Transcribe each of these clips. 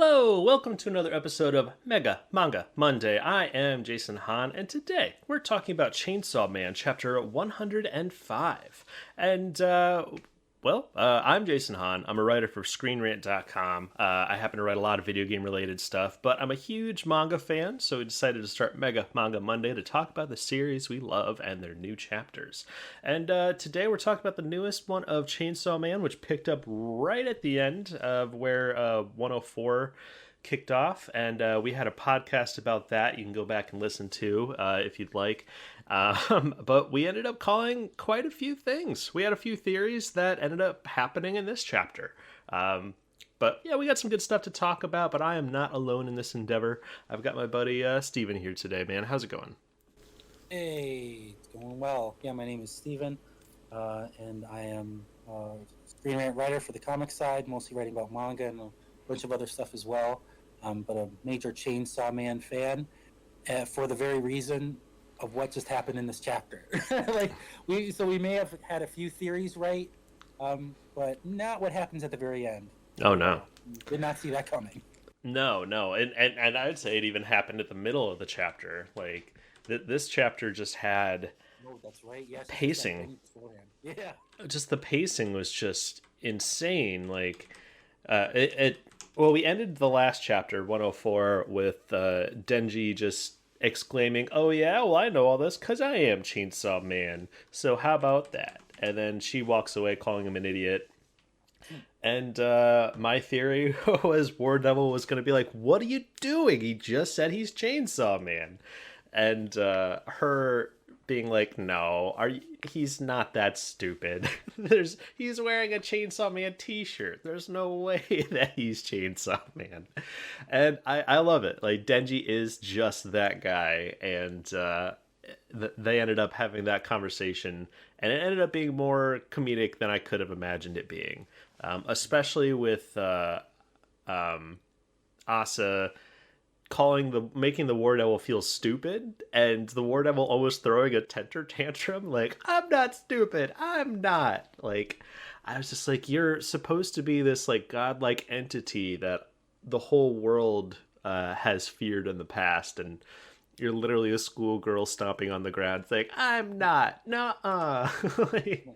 Hello, welcome to another episode of Mega Manga Monday. I am Jason Hahn, and today we're talking about Chainsaw Man, chapter 105. I'm Jason Hahn. I'm a writer for ScreenRant.com. I happen to write a lot of video game related stuff, but I'm a huge manga fan, so we decided to start Mega Manga Monday to talk about the series we love and their new chapters. And today we're talking about the newest one of Chainsaw Man, which picked up right at the end of where 104 kicked off, and we had a podcast about that you can go back and listen to if you'd like. But we ended up calling quite a few things. We had a few theories that ended up happening in this chapter. But yeah, we got some good stuff to talk about, but I am not alone in this endeavor. I've got my buddy Steven here today, man. How's it going? Hey, it's going well. Yeah, my name is Steven, and I am a Screen Rant writer for the comic side, mostly writing about manga and a bunch of other stuff as well. But a major Chainsaw Man fan for the very reason of what just happened in this chapter. We may have had a few theories right, but not what happens at the very end. Oh no. Did not see that coming. No, and I'd say it even happened at the middle of the chapter. Like this chapter just had Oh, that's right. Yes, pacing. Yeah. Just the pacing was just insane. We ended the last chapter 104 with Denji just exclaiming, "Oh yeah, well I know all this because I am Chainsaw Man. So how about that?" And then she walks away calling him an idiot. And my theory was War Devil was going to be like, "What are you doing? He just said he's Chainsaw Man." And her being like, "No, he's not that stupid. He's wearing a Chainsaw Man t-shirt. There's no way that he's Chainsaw Man." And I love it. Like, Denji is just that guy, and they ended up having that conversation, and it ended up being more comedic than I could have imagined it being, especially with Asa making the War Devil feel stupid, and the War Devil almost throwing a temper tantrum, like, "I'm not stupid, I'm not." Like, I was just like, you're supposed to be this like godlike entity that the whole world has feared in the past, and you're literally a schoolgirl stomping on the ground. It's like, "I'm not, nuh-uh." Like,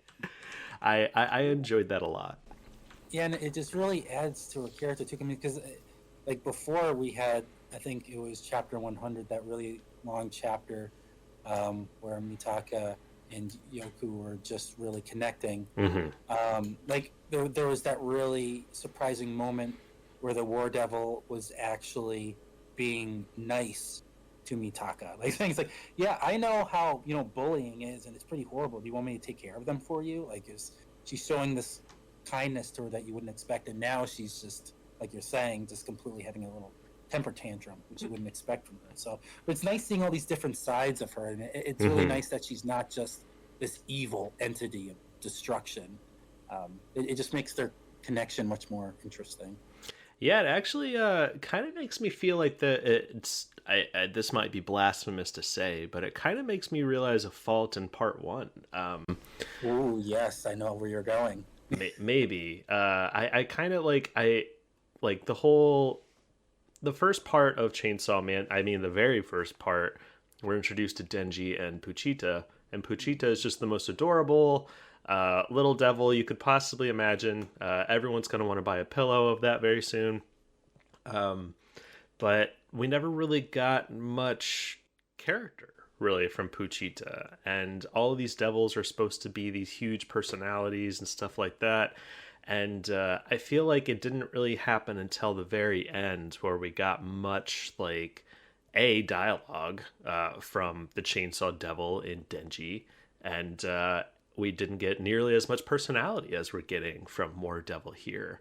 I enjoyed that a lot. Yeah, and it just really adds to a character too. I mean, because like before we had, I think it was chapter 100, that really long chapter where Mitaka and Yoku were just really connecting. Mm-hmm. There was that really surprising moment where the War Devil was actually being nice to Mitaka. Like, things like, "Yeah, I know how bullying is, and it's pretty horrible. Do you want me to take care of them for you?" Like, she's showing this kindness to her that you wouldn't expect, and now she's just, like you're saying, just completely having a little temper tantrum, which you wouldn't expect from her. So, but it's nice seeing all these different sides of her, and it's really nice that she's not just this evil entity of destruction. It just makes their connection much more interesting. Yeah, it actually kind of makes me feel like this might be blasphemous to say, but it kind of makes me realize a fault in part one. Ooh, yes, I know where you're going. Maybe I kind of like the first part of Chainsaw Man. I mean, the very first part, we're introduced to Denji and Puchita is just the most adorable little devil you could possibly imagine. Everyone's going to want to buy a pillow of that very soon. But we never really got much character, really, from Puchita. And all of these devils are supposed to be these huge personalities and stuff like that. And I feel like it didn't really happen until the very end, where we got much, like, dialogue from the Chainsaw Devil in Denji. And we didn't get nearly as much personality as we're getting from War Devil here.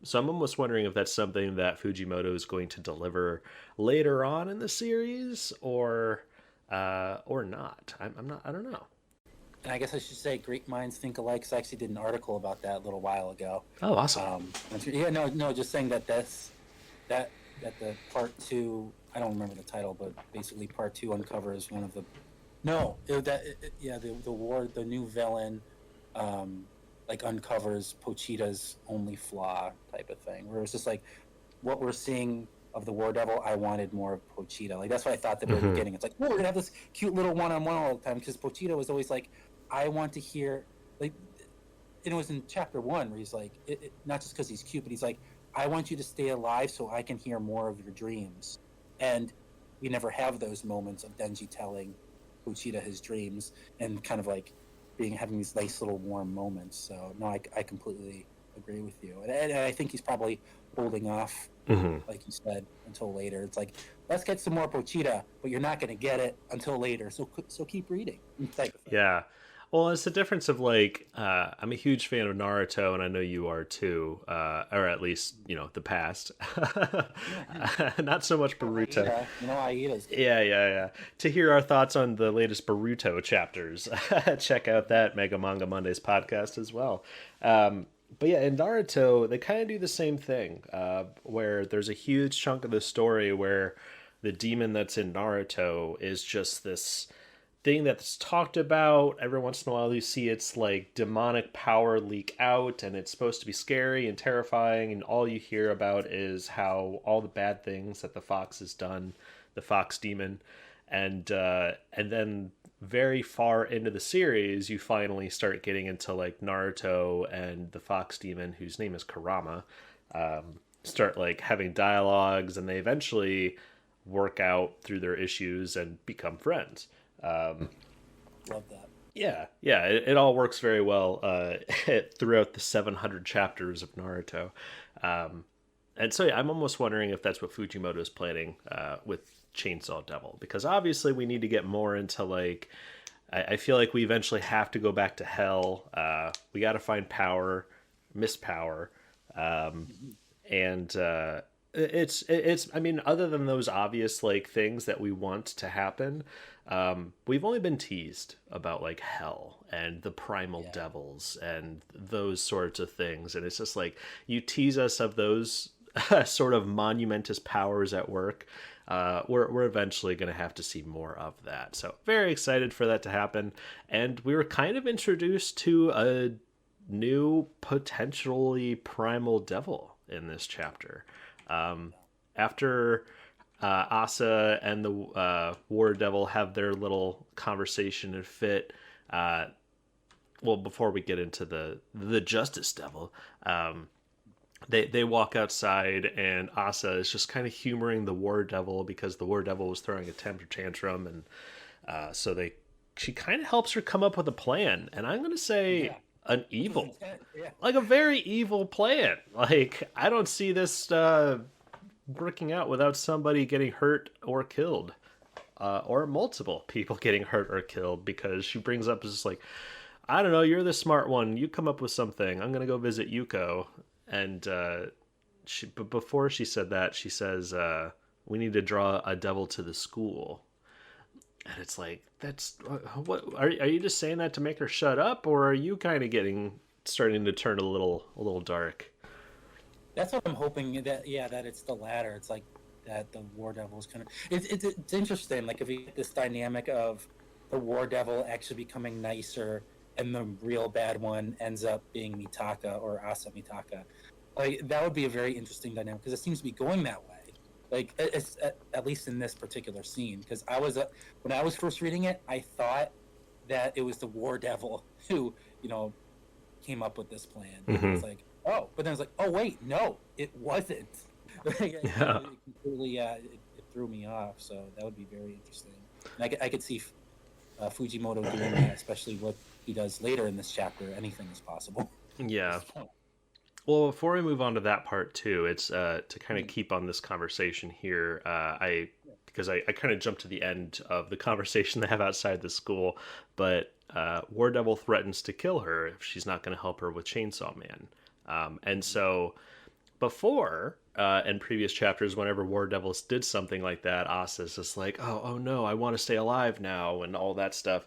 So I'm almost wondering if that's something that Fujimoto is going to deliver later on in the series, or not. I don't know. And I guess I should say, great minds think alike. So I actually did an article about that a little while ago. Oh, awesome. Just saying that that the part two. I don't remember the title, but basically part two uncovers one of the. The new villain, like, uncovers Pochita's only flaw type of thing. Where it was just like, what we're seeing of the War Devil, I wanted more of Pochita. Like, that's what I thought at the very beginning. It's like, oh, we're gonna have this cute little one-on-one all the time, because Pochita was always like, I want to hear, like, and it was in chapter 1 where he's like, not just because he's cute, but he's like, I want you to stay alive so I can hear more of your dreams. And we never have those moments of Denji telling Pochita his dreams and kind of like having these nice little warm moments. So no, I completely agree with you, and I think he's probably holding off, like you said, until later. It's like, let's get some more Pochita, but you're not going to get it until later. So keep reading. Yeah. Well, it's the difference of like, I'm a huge fan of Naruto, and I know you are too, or at least, the past. Not so much Boruto. Aida's good. Yeah. To hear our thoughts on the latest Boruto chapters, check out that Manga Mondays podcast as well. But yeah, in Naruto, they kind of do the same thing, where there's a huge chunk of the story where the demon that's in Naruto is just this thing that's talked about. Every once in a while you see its like demonic power leak out, and it's supposed to be scary and terrifying, and all you hear about is how all the bad things that the fox has done, the fox demon. And then very far into the series you finally start getting into like Naruto and the fox demon, whose name is Kurama, start like having dialogues, and they eventually work out through their issues and become friends. Love that. Yeah, it all works very well throughout the 700 chapters of Naruto. And so yeah, I'm almost wondering if that's what Fujimoto is planning with Chainsaw Devil, because obviously we need to get more into like, I feel like we eventually have to go back to hell. We got to find power, Miss Power, and it's I mean, other than those obvious like things that we want to happen, we've only been teased about like hell and the primal devils and those sorts of things, and it's just like, you tease us of those sort of monumentous powers at work. We're eventually going to have to see more of that. So very excited for that to happen. And we were kind of introduced to a new potentially primal devil in this chapter. After Asa and the War Devil have their little conversation and fit, well, before we get into the Justice Devil, they walk outside, and Asa is just kind of humoring the War Devil because the War Devil was throwing a temper tantrum, and so she kind of helps her come up with a plan, and I'm gonna say an evil, like a very evil plan. Like, I don't see this working out without somebody getting hurt or killed, or multiple people getting hurt or killed, because she brings up just like, I don't know, you're the smart one, you come up with something, I'm gonna go visit Yuko. And but before she said that, she says, we need to draw a devil to the school. And it's like, that's what are you just saying that to make her shut up, or are you kind of starting to turn a little dark? That's what I'm hoping, that it's the latter. It's like that the War Devil is kind of, it's interesting, like if we get this dynamic of the War Devil actually becoming nicer and the real bad one ends up being Mitaka or Asa Mitaka. Like, that would be a very interesting dynamic, because it seems to be going that way. Like, it's at least in this particular scene, because when I was first reading it, I thought that it was the War Devil who, came up with this plan. Mm-hmm. It was like, oh, but then it's like, oh wait, no, it wasn't. It completely, it threw me off. So that would be very interesting. And I could see Fujimoto doing that, especially what he does later in this chapter. Anything is possible. Yeah. Well, before we move on to that part too, it's to kind of keep on this conversation here. Because I kind of jumped to the end of the conversation they have outside the school, but War Devil threatens to kill her if she's not going to help her with Chainsaw Man. And so before, in previous chapters, whenever War Devils did something like that, Asa's just like, oh no, I want to stay alive now, and all that stuff.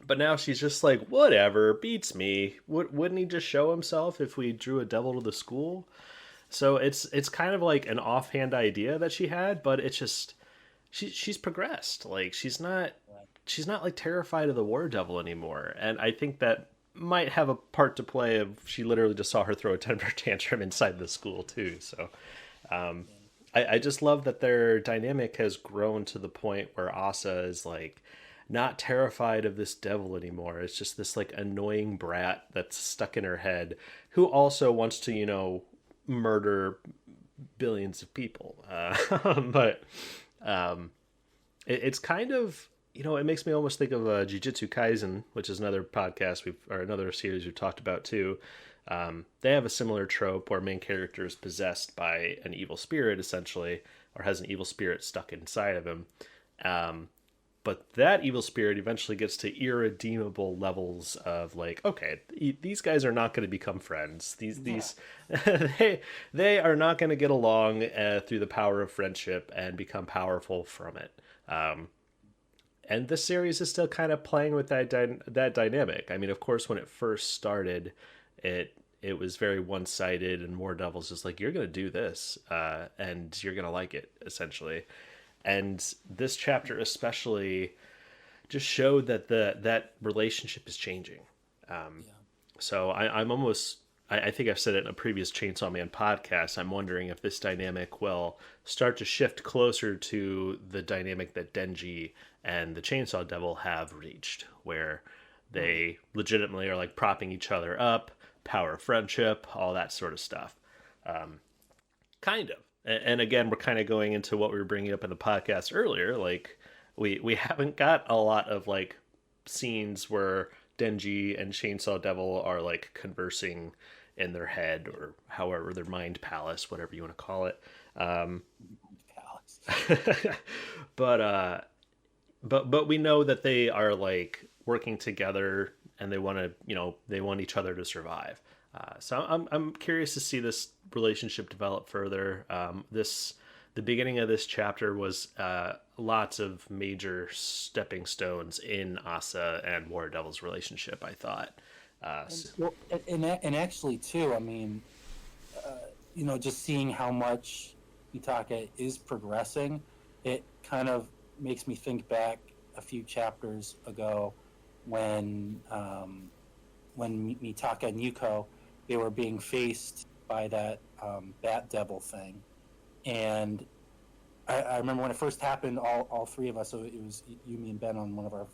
But now she's just like, whatever, beats me. Wouldn't he just show himself if we drew a devil to the school? So it's kind of like an offhand idea that she had, but it's just, she's progressed. Like, she's not like terrified of the War Devil anymore. And I think that might have a part to play if she literally just saw her throw a temper tantrum inside the school too. So I just love that their dynamic has grown to the point where Asa is like not terrified of this devil anymore. It's just this like annoying brat that's stuck in her head who also wants to, murder billions of people. But it's kind of, it makes me almost think of Jujutsu Kaisen, which is another podcast or another series we've talked about too. They have a similar trope where main character is possessed by an evil spirit, essentially, or has an evil spirit stuck inside of him. But that evil spirit eventually gets to irredeemable levels of like, okay, these guys are not going to become friends. These they are not going to get along through the power of friendship and become powerful from it. And this series is still kind of playing with that dynamic. I mean, of course, when it first started, it was very one sided, and War Devil's just like, you're gonna do this, and you're gonna like it, essentially. And this chapter especially just showed that that relationship is changing. Yeah. So I'm almost. I think I've said it in a previous Chainsaw Man podcast. I'm wondering if this dynamic will start to shift closer to the dynamic that Denji and the Chainsaw Devil have reached, where they legitimately are like propping each other up, power of friendship, all that sort of stuff. Kind of. And again, we're kind of going into what we were bringing up in the podcast earlier. Like, we haven't got a lot of like scenes where Denji and Chainsaw Devil are like conversing in their head, or however, their mind palace, whatever you want to call it. Palace. But we know that they are like working together, and they want each other to survive. So I'm curious to see this relationship develop further. The beginning of this chapter was lots of major stepping stones in Asa and War Devil's relationship, I thought. Well, and actually too, I mean, just seeing how much Mitaka is progressing, it kind of makes me think back a few chapters ago when Mitaka and Yuko, they were being faced by that bat devil thing, and I remember when it first happened, all three of us, so it was you, me, and Ben on one of our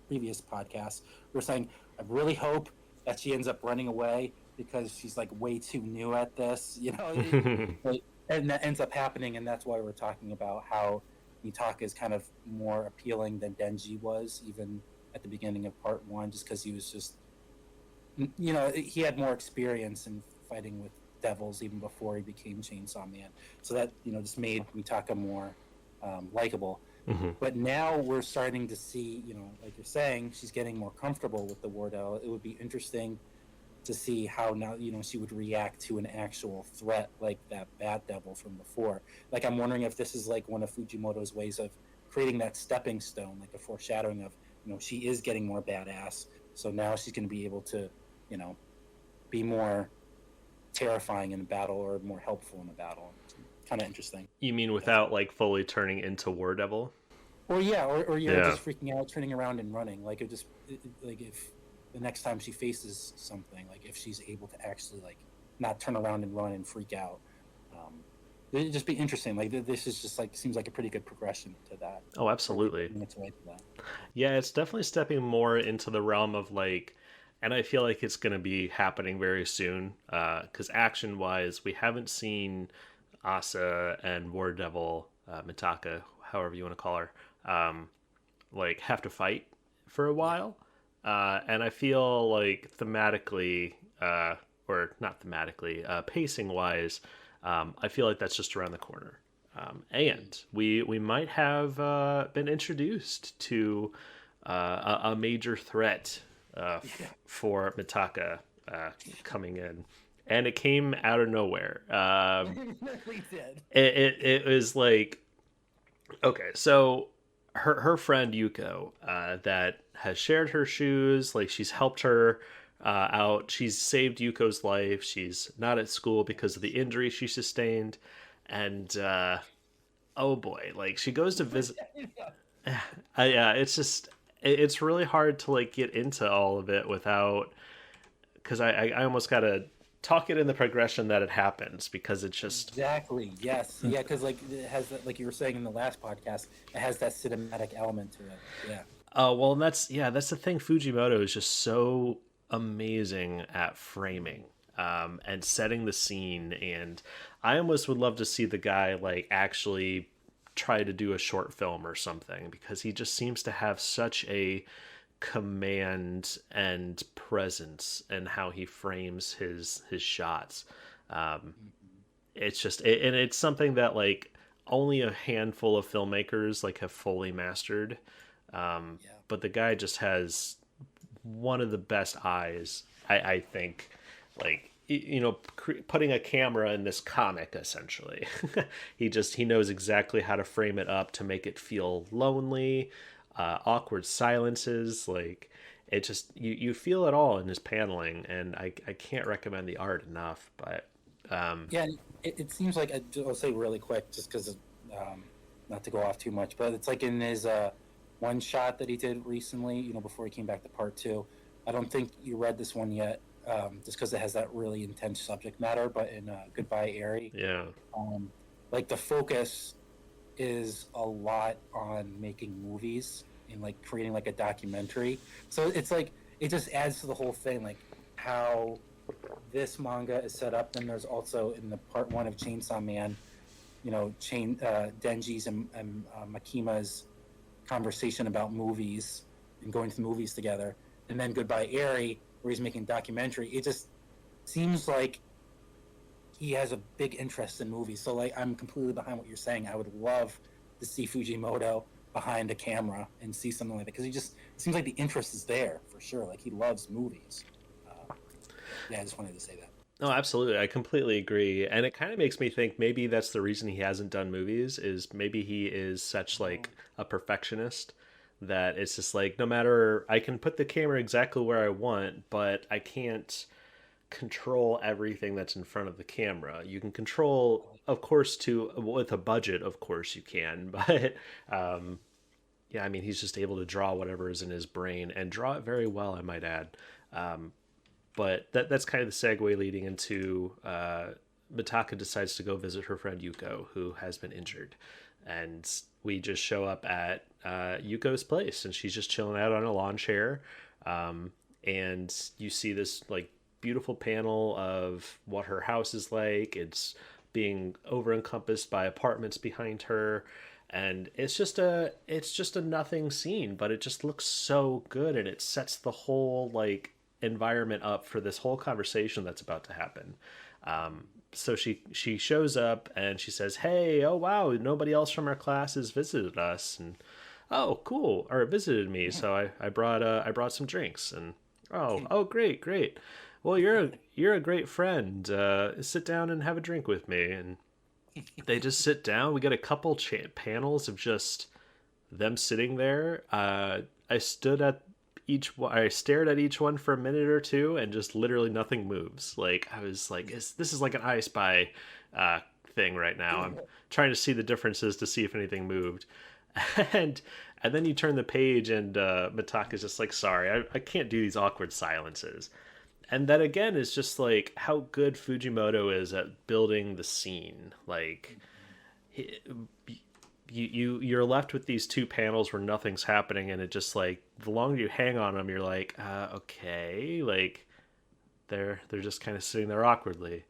previous podcasts, we were saying, I really hope that she ends up running away because she's like way too new at this, and that ends up happening, and that's why we're talking about how Mitaka is kind of more appealing than Denji was, even at the beginning of part one, just because he was just, he had more experience in fighting with devils even before he became Chainsaw Man. So that, just made Mitaka more likable. Mm-hmm. But now we're starting to see, like you're saying, she's getting more comfortable with the War Devil. It would be interesting to see how now, she would react to an actual threat like that Bat Devil from before. Like, I'm wondering if this is like one of Fujimoto's ways of creating that stepping stone, like a foreshadowing of, she is getting more badass. So now she's going to be able to, be more terrifying in a battle or more helpful in a battle. It's kind of interesting. You mean without like fully turning into War Devil? Or yeah, or Yeah. just freaking out, turning around and running. Like like if the next time she faces something, like if she's able to actually like not turn around and run and freak out. It'd just be interesting. Like this is just like seems like a pretty good progression to that. Oh, absolutely. Yeah, it's definitely stepping more into the realm of like, and I feel like it's going to be happening very soon. Because action wise, we haven't seen Asa and War Devil, Mitaka, however you want to call her, like have to fight for a while. And I feel like thematically, or not thematically, pacing wise, I feel like that's just around the corner. And we might have been introduced to a major threat for Mitaka coming in, and it came out of nowhere. We did. It was like, okay, so her friend Yuko that has shared her shoes, like she's helped her out. She's saved Yuko's life. She's not at school because of the injury she sustained, and oh boy, like she goes to visit. Yeah, it's just it's really hard to like get into all of it without, because I almost gotta talk it in the progression that it happens, because it's just Exactly. Yes. Yeah. Because like it has that, like you were saying in the last podcast, it has that cinematic element to it. Yeah. well, and that's the thing. Fujimoto is just so amazing at framing, and setting the scene. And I almost would love to see the guy like actually try to do a short film or something, because he just seems to have such a command and presence and how he frames his shots. Mhm. It's just and it's something that like only a handful of filmmakers like have fully mastered. Yeah. But the guy just has one of the best eyes, I think. Like putting a camera in this comic essentially. He knows exactly how to frame it up to make it feel lonely, awkward silences, like it just you feel it all in his paneling. And I can't recommend the art enough. But Yeah. And it seems like I'll say really quick, just because, not to go off too much, but it's like in his one shot that he did recently, before he came back to part two. I don't think you read this one yet, just because it has that really intense subject matter. But in Goodbye, Airy, yeah. um, like the focus is a lot on making movies and like creating like a documentary. So it's like it just adds to the whole thing, like how this manga is set up. Then there's also in the part one of Chainsaw Man, Denji's and Makima's conversation about movies and going to the movies together, and then Goodbye Airy, where he's making a documentary. It just seems like he has a big interest in movies. So like I'm completely behind what you're saying. I would love to see Fujimoto behind a camera and see something like that, because it seems like the interest is there for sure. Like he loves movies. Yeah, I just wanted to say that. No, absolutely. I completely agree. And it kind of makes me think maybe that's the reason he hasn't done movies, is maybe he is such like a perfectionist that it's just like, no matter, I can put the camera exactly where I want, but I can't control everything that's in front of the camera. You can control, of course, to with a budget, of course you can, but yeah, I mean, he's just able to draw whatever is in his brain and draw it very well, I might add. But that's kind of the segue leading into Mitaka decides to go visit her friend Yuko, who has been injured. And we just show up at Yuko's place, and she's just chilling out on a lawn chair. And you see this like beautiful panel of what her house is like. It's being over encompassed by apartments behind her, and it's just a nothing scene, but it just looks so good, and it sets the whole like environment up for this whole conversation that's about to happen. So she shows up and she says, "Hey, oh wow, nobody else from our class has visited us." And oh cool, or visited me. So I brought some drinks. And oh great, great. Well, you're a great friend. Sit down and have a drink with me. And they just sit down. We get a couple panels of just them sitting there. I stood at I stared at each one for a minute or two, and just literally nothing moves. Like I was like, this is like an I Spy thing right now. I'm trying to see the differences to see if anything moved. and and then you turn the page, and Mitaka's just like, sorry, I can't do these awkward silences. And that again is just like how good Fujimoto is at building the scene. Like he, you're left with these two panels where nothing's happening, and it just like the longer you hang on them, you're like, okay, like they're just kind of sitting there awkwardly.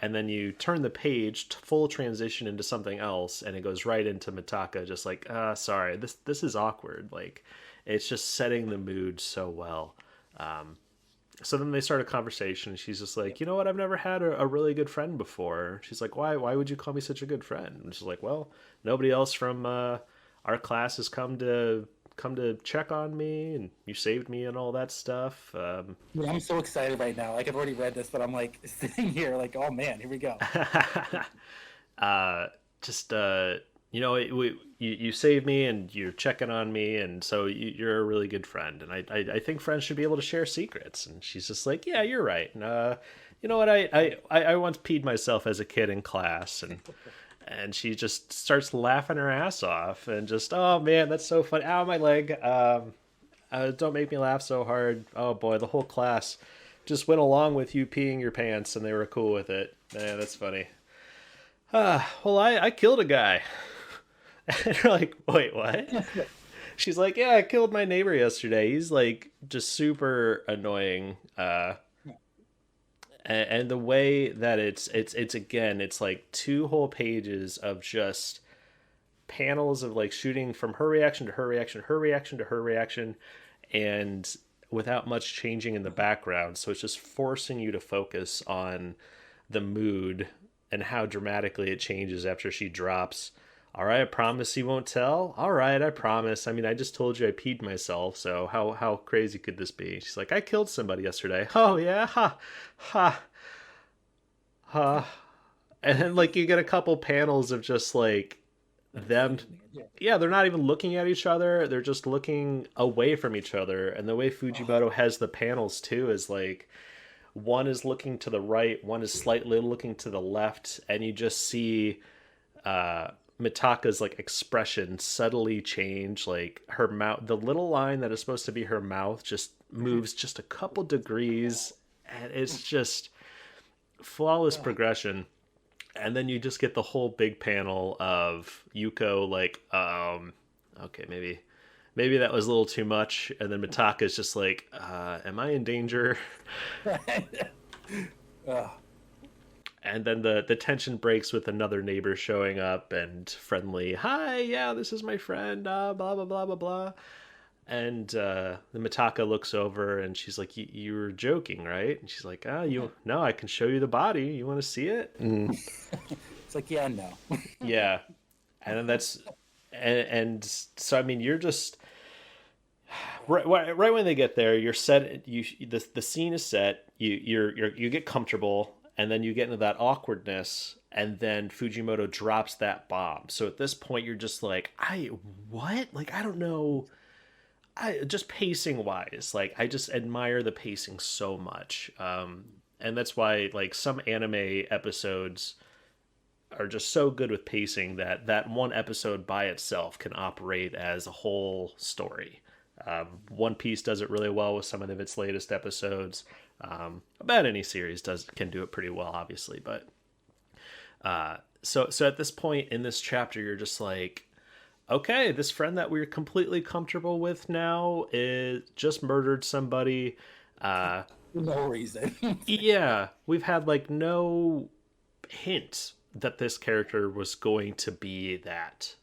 And then you turn the page, full transition into something else, and it goes right into Mitaka, just like, sorry, this is awkward. Like, it's just setting the mood so well. So then they start a conversation. And she's just like, you know what? I've never had a really good friend before. She's like, why? Why would you call me such a good friend? And she's like, well, nobody else from our class has come to check on me, and you saved me and all that stuff. Yeah, I'm so excited right now. Like I've already read this, but I'm like sitting here, like, oh man, here we go. Just you saved me, and you're checking on me, and so you're a really good friend, and I think friends should be able to share secrets. And she's just like, yeah, you're right. And you know what, I once peed myself as a kid in class. And she just starts laughing her ass off, and just, oh man, that's so funny. Ow, my leg. Don't make me laugh so hard. Oh boy, the whole class just went along with you peeing your pants, and they were cool with it. Yeah, that's funny. Well, I killed a guy. And you're like, wait, what? She's like, yeah, I killed my neighbor yesterday. He's like just super annoying. And the way that it's again, it's like two whole pages of just panels of like shooting from her reaction to her reaction, her reaction to her reaction, and without much changing in the background. So it's just forcing you to focus on the mood and how dramatically it changes after she drops. All right, I promise you won't tell. All right, I promise. I mean, I just told you I peed myself, so how crazy could this be? She's like, I killed somebody yesterday. Oh yeah, ha, ha, ha. And then like you get a couple panels of just like them. Yeah, they're not even looking at each other. They're just looking away from each other. And the way Fujimoto has the panels too is like one is looking to the right, one is slightly looking to the left, and you just see Mitaka's like expression subtly change. Like her mouth, the little line that is supposed to be her mouth, just moves just a couple degrees, and it's just flawless progression. And then you just get the whole big panel of Yuko like, okay, maybe that was a little too much. And then Mitaka's just like, am I in danger? And then the tension breaks with another neighbor showing up and friendly, hi, yeah, this is my friend, blah, blah, blah, blah, blah. And the Mitaka looks over and she's like, you were joking, right? And she's like, no, I can show you the body. You want to see it? And It's like, yeah, no. yeah. And then and so, I mean, you're just, right when they get there, you're set, the scene is set, you get comfortable, and then you get into that awkwardness, and then Fujimoto drops that bomb. So at this point, you're just like, what? Like, I don't know. Just pacing wise, like I just admire the pacing so much, and that's why like some anime episodes are just so good with pacing that one episode by itself can operate as a whole story. One Piece does it really well with some of its latest episodes. About any series can do it pretty well, obviously, but so at this point in this chapter, you're just like, okay, this friend that we're completely comfortable with now is just murdered somebody. No reason. Yeah, we've had like no hint that this character was going to be that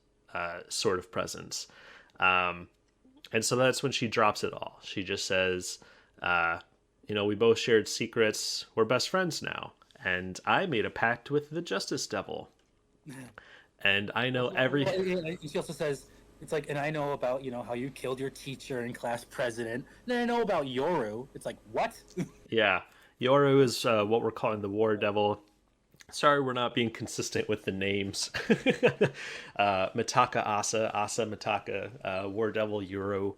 sort of presence. And so that's when she drops it all. She just says, we both shared secrets. We're best friends now. And I made a pact with the Justice Devil. And I know She also says, it's like, and I know about, how you killed your teacher and class president. And then I know about Yoru. It's like, what? Yeah. Yoru is what we're calling the War Devil. Sorry, we're not being consistent with the names. Mitaka Asa Mitaka, War Devil Yoru.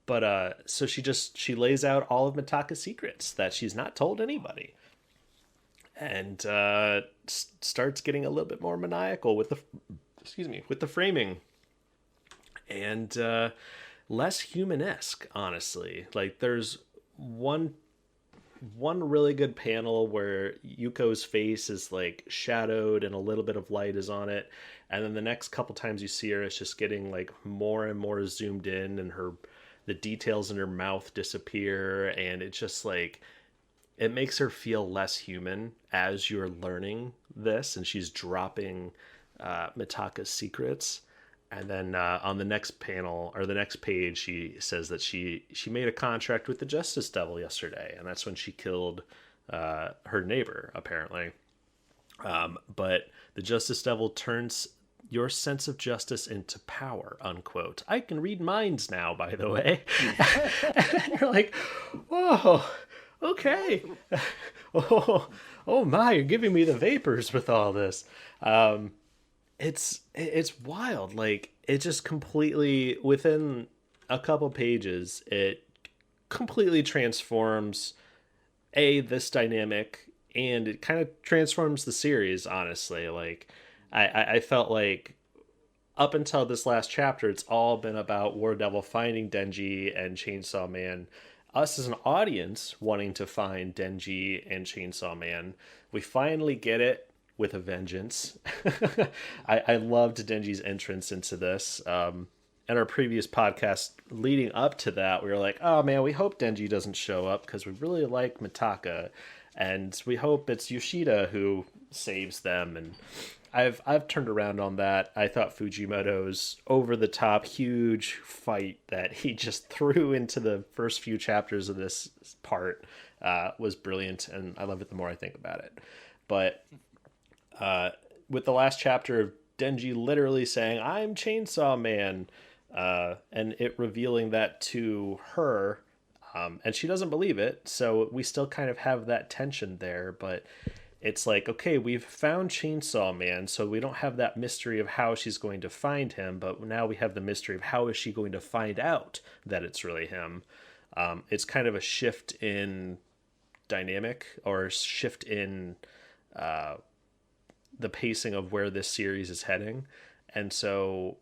But so she lays out all of Mitaka's secrets that she's not told anybody. And starts getting a little bit more maniacal with the framing, and less humanesque, honestly. Like there's one really good panel where Yuko's face is like shadowed and a little bit of light is on it, and then the next couple times you see her, it's just getting like more and more zoomed in, and the details in her mouth disappear, and it's just like, it makes her feel less human as you're learning this, and she's dropping Mitaka's secrets. And then on the next panel, or the next page, she says that she made a contract with the Justice Devil yesterday, and that's when she killed her neighbor, apparently. But the Justice Devil turns your sense of justice into power, unquote. I can read minds now, by the way. And you're like, whoa. Okay. Oh my, you're giving me the vapors with all this. It's wild. Like, it just completely, within a couple pages, it completely transforms this dynamic, and it kind of transforms the series, honestly. Like, I felt like up until this last chapter, it's all been about War Devil finding Denji and Chainsaw Man. us as an audience wanting to find Denji and Chainsaw Man. We finally get it with a vengeance. I loved Denji's entrance into this. In our previous podcast leading up to that, we were like, oh man, we hope Denji doesn't show up because we really like Mitaka. And we hope it's Yoshida who saves them. And I've turned around on that. I thought Fujimoto's over the top huge fight that he just threw into the first few chapters of this part was brilliant, and I love it the more I think about it. But with the last chapter of Denji literally saying, I'm Chainsaw Man, and it revealing that to her, and she doesn't believe it, so we still kind of have that tension there, but it's like, okay, we've found Chainsaw Man, so we don't have that mystery of how she's going to find him, but now we have the mystery of how is she going to find out that it's really him. It's kind of a shift in dynamic, or shift in the pacing of where this series is heading. And so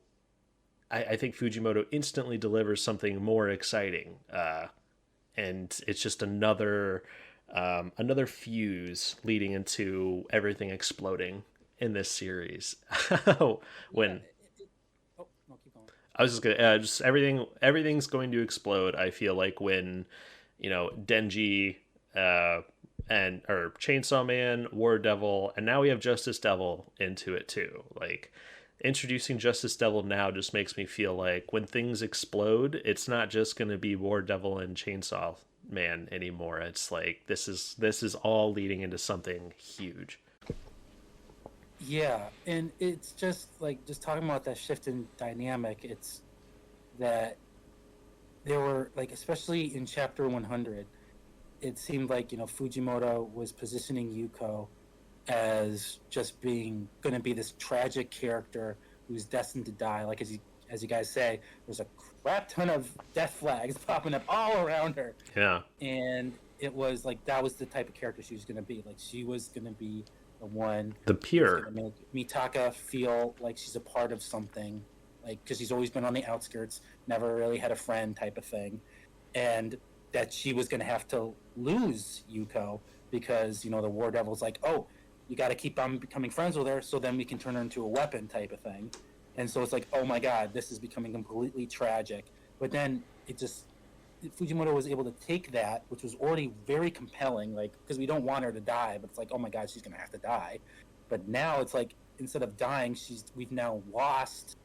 I think Fujimoto instantly delivers something more exciting. And it's just another fuse leading into everything exploding in this series. When Oh, no, keep going. I was just gonna just everything's going to explode. I feel like when Denji and or Chainsaw Man, War Devil, and now we have Justice Devil into it too. Like introducing Justice Devil now just makes me feel like when things explode, it's not just going to be War Devil and Chainsaw Man anymore. It's like this is all leading into something huge. Yeah, and it's just like just talking about that shift in dynamic. It's that there were like, especially in chapter 100, it seemed like Fujimoto was positioning Yuko as just being going to be this tragic character who's destined to die. Like as you guys say, there's a crap ton of death flags popping up all around her. Yeah. And it was like that was the type of character she was going to be. Like she was going to be the one, the pure, to make Mitaka feel like she's a part of something, like because she's always been on the outskirts, never really had a friend type of thing, and that she was going to have to lose Yuko because the War Devil's like, oh, you got to keep on becoming friends with her so then we can turn her into a weapon type of thing. And so it's like, oh my god, this is becoming completely tragic. But then Fujimoto was able to take that, which was already very compelling, like because we don't want her to die, but it's like, oh my god, she's gonna have to die. But now it's like, instead of dying, we've now lost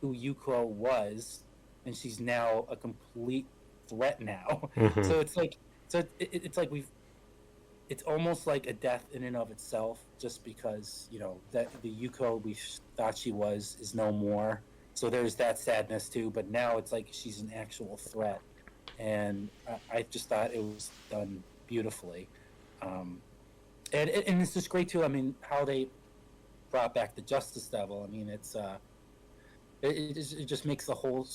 who Yuko was, and she's now a complete threat now. mm-hmm. So it's like, it's like it's almost like a death in and of itself, just because that the Yuko we thought she was is no more. So there's that sadness too. But now it's like she's an actual threat, and I just thought it was done beautifully. And it's just great too. I mean, how they brought back the Justice Devil. I mean, it just makes the whole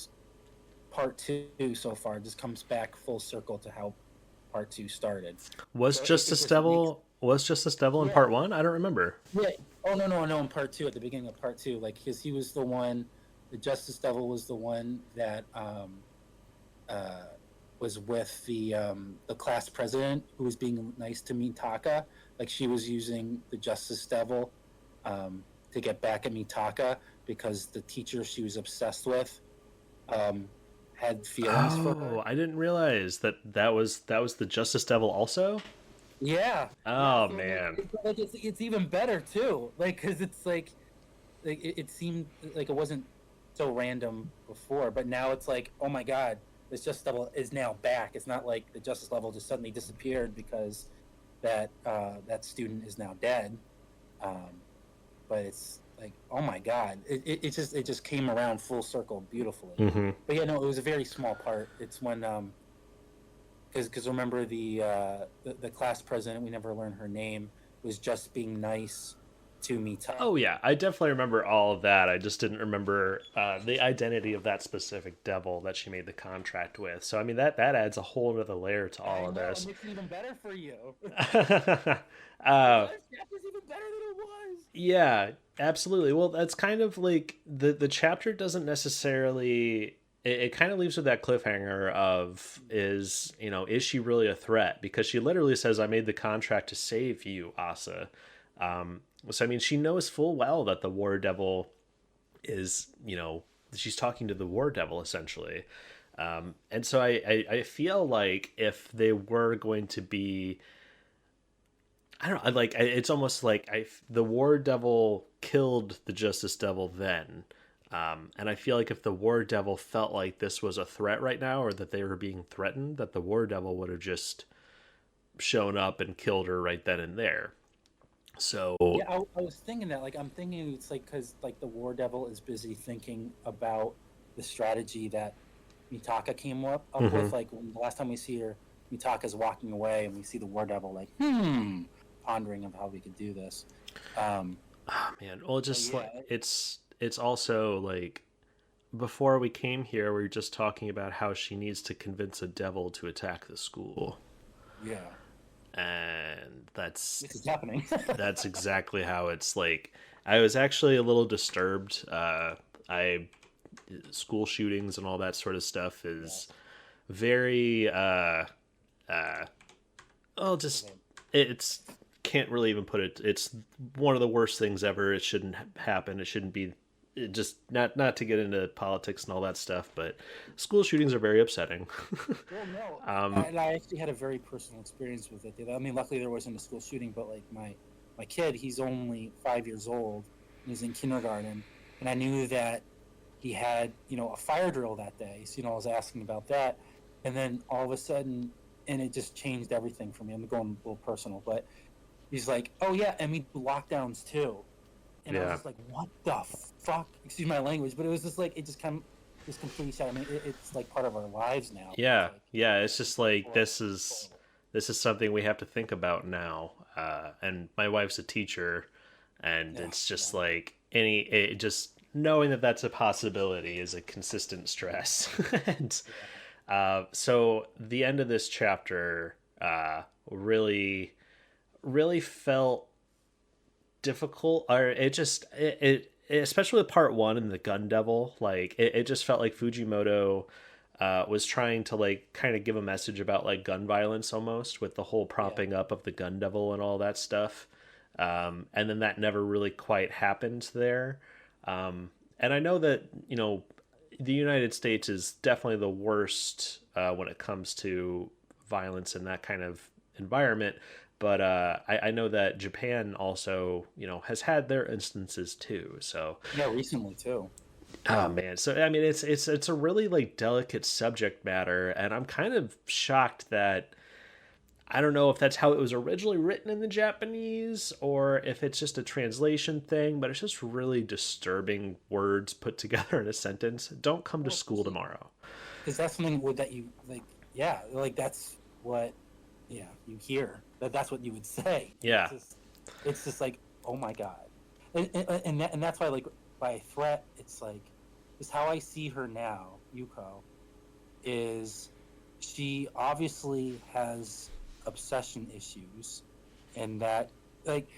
part 2 so far just comes back full circle to how part 2 started. Was Justice Devil in part 1? I don't remember. Yeah. Oh no! In part 2, at the beginning of part 2, like because he was the one, the Justice Devil was the one that was with the class president who was being nice to Mitaka. Like she was using the Justice Devil to get back at Mitaka because the teacher she was obsessed with had feelings for her. Oh, I didn't realize that was the Justice Devil also. Yeah. Oh yeah, so man. It's even better too. Like because it's like it seemed like it wasn't so random before, but now it's like, oh my god, this Justice Devil is now back. It's not like the Justice Level just suddenly disappeared because that student is now dead. But it's like, oh my god, it just came around full circle beautifully. Mm-hmm. But yeah, no, it was a very small part. It's when because remember the class president, we never learned her name, was just being nice to Mitaka. Oh yeah, I definitely remember all of that. I just didn't remember the identity of that specific devil that she made the contract with. So I mean that adds a whole other layer to all of this. It makes it even better for you. Chapter's even better than it was. Yeah, absolutely. Well, that's kind of like the chapter doesn't necessarily it kind of leaves with that cliffhanger of is she really a threat? Because she literally says, "I made the contract to save you, Asa." So I mean, she knows full well that the War Devil is she's talking to the War Devil essentially. And so I feel like if they were going to be, I don't know, it's almost like the War Devil killed the Justice Devil then. And I feel like if the War Devil felt like this was a threat right now, or that they were being threatened, that the War Devil would have just shown up and killed her right then and there. So Yeah, I was thinking that. Like, I'm thinking it's like because like the War Devil is busy thinking about the strategy that Mitaka came up mhm. with. Like when the last time we see her, Mitaka's walking away, and we see the War Devil like pondering of how we could do this. Um, Oh man, well, so just like yeah, it's also like before we came here, we were just talking about how she needs to convince a devil to attack the school, yeah, and that's this is happening. that's exactly how it's like. I was actually a little disturbed. I School shootings and all that sort of stuff Yeah. is very uh oh just it's can't really even put it. It's one of the worst things ever. It shouldn't happen. It shouldn't be. It just not to get into politics and all that stuff, but school shootings are very upsetting. Well, no, um, and I actually had a very personal experience with it. I mean, luckily there wasn't a school shooting, but like my kid, he's only 5 years old. He's in kindergarten, and I knew that he had a fire drill that day. So I was asking about that, and then all of a sudden, and it just changed everything for me. I'm going a little personal, but he's like, "Oh yeah, and we do lockdowns too," and I was yeah, just like, "What the fuck?" Excuse my language, but it was just like it just kind of just completely shot. I mean, it's like part of our lives now. It's yeah, like yeah. It's just like horrible, horrible. this is something we have to think about now. And my wife's a teacher, and Yeah, it's yeah, just like just knowing that that's a possibility is a consistent stress. And yeah. so the end of this chapter really really felt difficult, or it especially with part one and the gun devil, like it just felt like Fujimoto was trying to like kind of give a message about like gun violence almost, with the whole Yeah. propping up of the gun devil and all that stuff. And then that never really quite happened there. And I know that the United States is definitely the worst when it comes to violence in that kind of environment. But I know that Japan also, has had their instances too. So, Yeah, recently too. oh man. So I mean, it's a really like delicate subject matter, and I'm kind of shocked that I don't know if that's how it was originally written in the Japanese or if it's just a translation thing, but it's just really disturbing words put together in a sentence. Don't come to Well, school tomorrow. because that's something that you like. Yeah, like that's what. Yeah, you hear that's what you would say. Yeah. It's just like, oh my god, and that's why like by threat, it's like, is how I see her now. Yuko is she obviously has obsession issues, and that like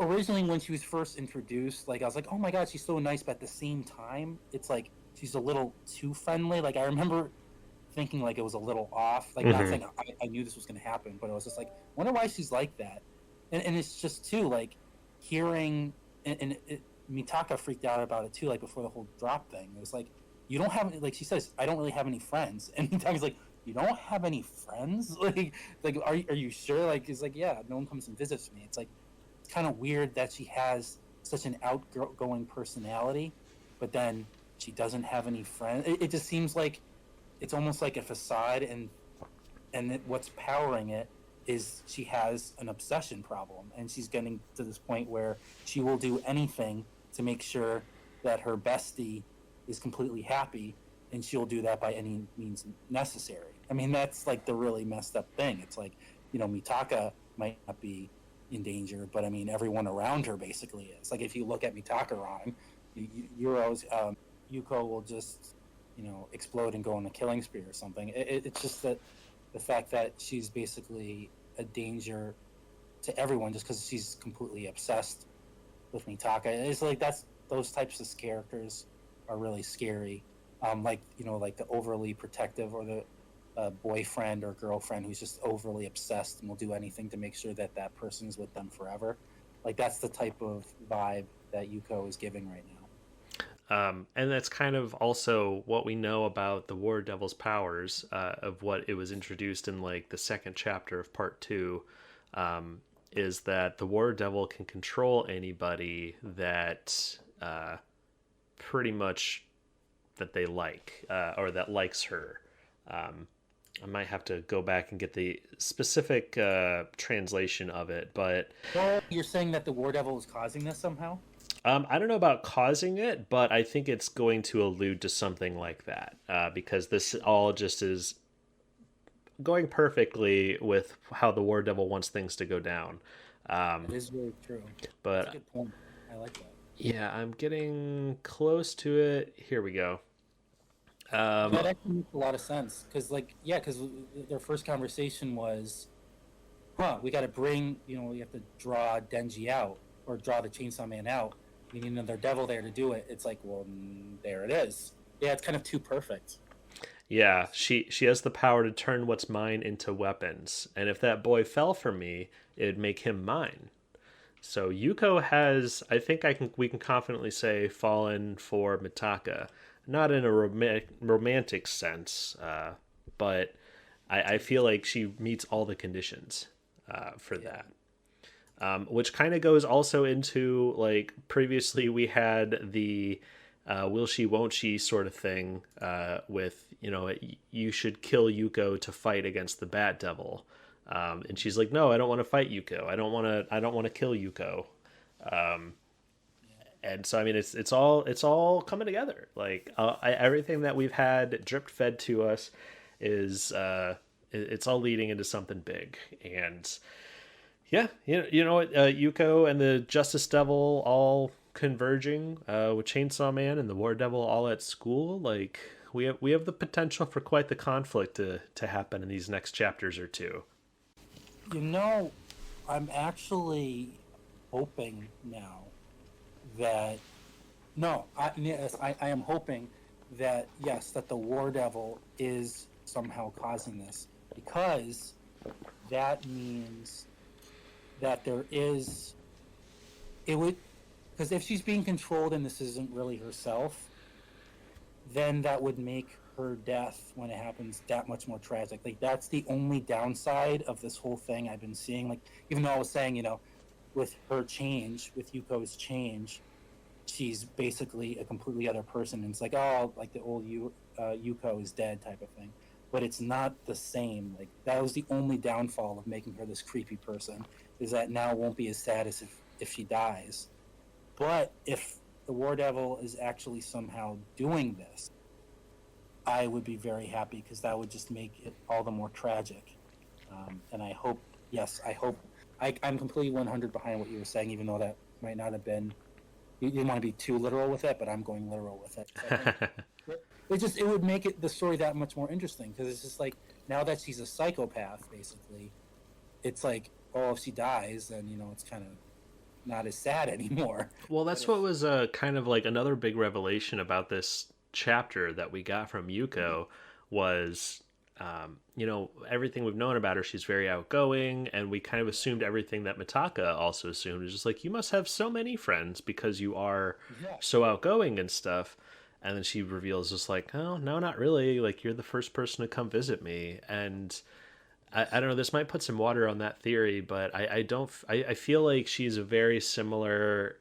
originally when she was first introduced, like I was like, oh my god, she's so nice, but at the same time, it's like she's a little too friendly. Like I remember thinking like it was a little off. Like not Hmm. saying I knew this was going to happen, but I was just like, wonder why she's like that. And it's just too like hearing Mitaka freaked out about it too. Like before the whole drop thing, it was like you don't have like she says I don't really have any friends, and Mitaka's like you don't have any friends. Like are you sure? Like it's like yeah, no one comes and visits me. It's like it's kind of weird that she has such an outgoing personality, but then she doesn't have any friends. It just seems like it's almost like a facade, and what's powering it is she has an obsession problem, and she's getting to this point where she will do anything to make sure that her bestie is completely happy, and she'll do that by any means necessary. I mean, that's like the really messed up thing. It's like Mitaka might not be in danger, but I mean everyone around her basically is. Like if you look at Mitaka wrong, Euro's Yuko will just explode and go on a killing spree or something. It's just that the fact that she's basically a danger to everyone just because she's completely obsessed with Mitaka. It's like those types of characters are really scary. Like like the overly protective or the boyfriend or girlfriend who's just overly obsessed and will do anything to make sure that that person's with them forever. Like that's the type of vibe that Yuko is giving right now. And that's kind of also what we know about the War Devil's powers, of what it was introduced in like the second chapter of part two, is that the War Devil can control anybody that pretty much that they like, or that likes her. Um, I might have to go back and get the specific translation of it, but Well, you're saying that the War Devil is causing this somehow? I don't know about causing it, but I think it's going to allude to something like that, because this all just is going perfectly with how the War Devil wants things to go down. That is really true. That's a But good point. I like that. yeah, I'm getting close to it. Here we go. Um, That actually makes a lot of sense because, like, yeah, because their first conversation was, "Huh, we got to bring, we have to draw Denji out or draw the Chainsaw Man out. We need another devil there to do it." It's like, well, there it is. Yeah, it's kind of too perfect. yeah, she has the power to turn what's mine into weapons, and if that boy fell for me, it'd make him mine. So Yuko has, I think we can confidently say, fallen for Mitaka, not in a romantic sense, but I feel like she meets all the conditions for Yeah. that. Which kind of goes also into like previously we had the will she won't she sort of thing, with you should kill Yuko to fight against the Bat Devil, and she's like, no, I don't want to fight Yuko. I don't want to kill Yuko. And so I mean it's all coming together. Like everything that we've had drip fed to us is it's all leading into something big. And yeah, you know what? Yuko and the Justice Devil all converging, with Chainsaw Man and the War Devil all at school. Like we have the potential for quite the conflict to happen in these next chapters or two. You know, I'm actually hoping now that no, yes, I am hoping that yes, that the War Devil is somehow causing this because that means that there is it would because if she's being controlled and this isn't really herself, then that would make her death when it happens that much more tragic. Like that's the only downside of this whole thing I've been seeing. Like even though I was saying, with her change, with Yuko's change, she's basically a completely other person. And it's like, oh, like the old Yuko is dead type of thing. But it's not the same. Like that was the only downfall of making her this creepy person is that now it won't be as sad as if she dies. But if the War Devil is actually somehow doing this, I would be very happy because that would just make it all the more tragic. And I hope, yes, I hope, I'm completely 100 behind what you were saying, even though that might not have been, you didn't want to be too literal with it, but I'm going literal with it. I think it would make the story that much more interesting because it's just like now that she's a psychopath, basically, it's like, oh, if she dies, then it's kind of not as sad anymore. Well, But that's if what was kind of like another big revelation about this chapter that we got from Yuko was, everything we've known about her. She's very outgoing, and we kind of assumed everything that Mitaka also assumed. It's just like, you must have so many friends because you are yeah, so outgoing and stuff. And then she reveals just like, oh, no, not really. Like, you're the first person to come visit me. And I don't know. This might put some water on that theory, but I don't. I feel like she's a very similar